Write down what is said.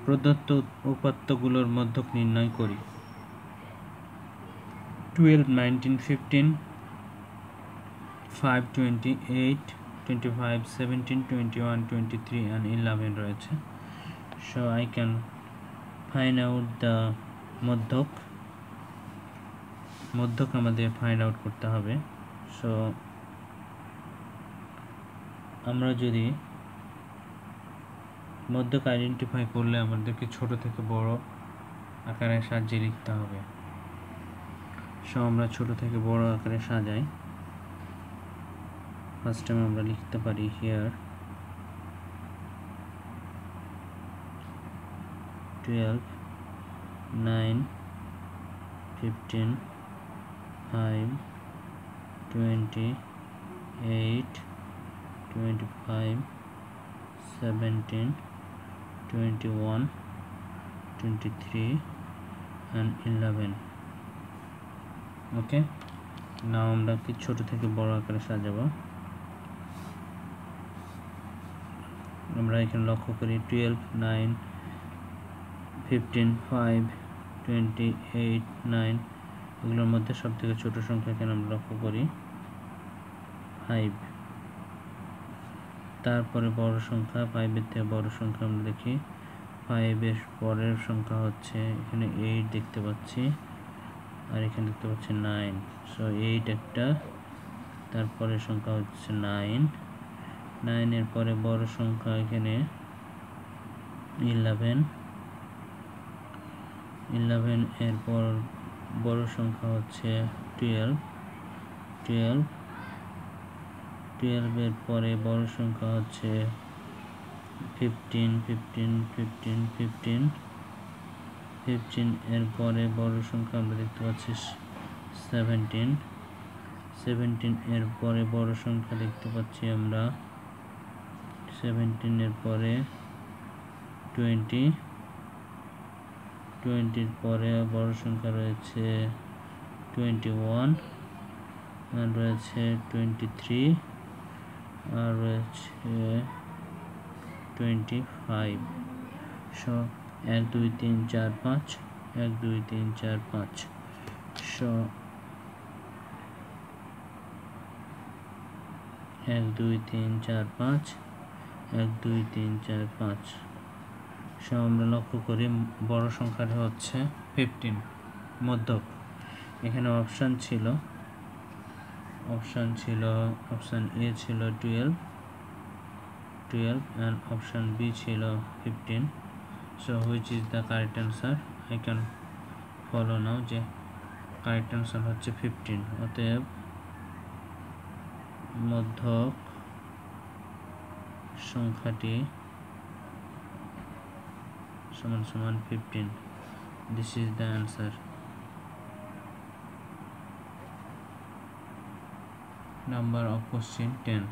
প্রদত্ত উপাত্তগুলোর মধ্যক নির্ণয় করি। 12, 19, 15, 5, 28, 25, 17, 21, 23 and 11 রয়েছে। So I can find out the মধ্যক আমাদের ফাইন্ড আউট করতে হবে। সো আমরা যদি মধ্যক আইডেন্টিফাই করলে আমাদেরকে ছোট থেকে বড় আকারের সাহায্যে লিখতে হবে। সো আমরা ছোট থেকে বড় আকারে সাজাই। ফার্স্ট টাইম আমরা লিখতে পারি হিয়ার 12, 9, 15, 5, 28, 25, 17, 21, 23 and 11. ওকে, নাও আমরা কি ছোট থেকে বড় আকারে সাজাবো। আমরা এখানে লক্ষ্য করি 12, 9, 15, 5, 28, 9 এগুলোর মধ্যে সব থেকে ছোট সংখ্যা এখানে আমরা লক্ষ্য করি 5। তারপরে বড় সংখ্যা 5 এর থেকে বড় সংখ্যা আমরা দেখি 5 এর পরের সংখ্যা হচ্ছে এখানে 8 দেখতে পাচ্ছি, আর এখানে দেখতে পাচ্ছি 9। সো 8 একটা, তারপরে সংখ্যা হচ্ছে 9। 9 এর পরে বড় সংখ্যা এখানে 11। 11 এর পর বড় সংখ্যা হচ্ছে 12। 12 এর পরে বড় সংখ্যা হচ্ছে 15। 15 এর পরে বড় সংখ্যা আমরা দেখতে পাচ্ছি 17। 17 এর পরে বড় সংখ্যা দেখতে পাচ্ছি আমরা 17 এর পরে 20। 20 এর পরে বড় সংখ্যা রয়েছে 21, আর রয়েছে 23, আর রয়েছে 25। সো 1 2 3 4 5, 1 2 3 4 5। সো 1 2 3 4 5, 1 2 3 4 5। সো আমরা লক্ষ্য করি বড় সংখ্যাটা হচ্ছে 15 মধ্যক। এখানে অপশান ছিল অপশান এ ছিল 12 and অপশান বি ছিল 15। So which is the correct answer? I can follow নাও যে কারেক্ট অ্যান্সার হচ্ছে 15। অতএব মধ্যক সংখ্যাটি সমান সমান 15। This is the answer. Number of question 10.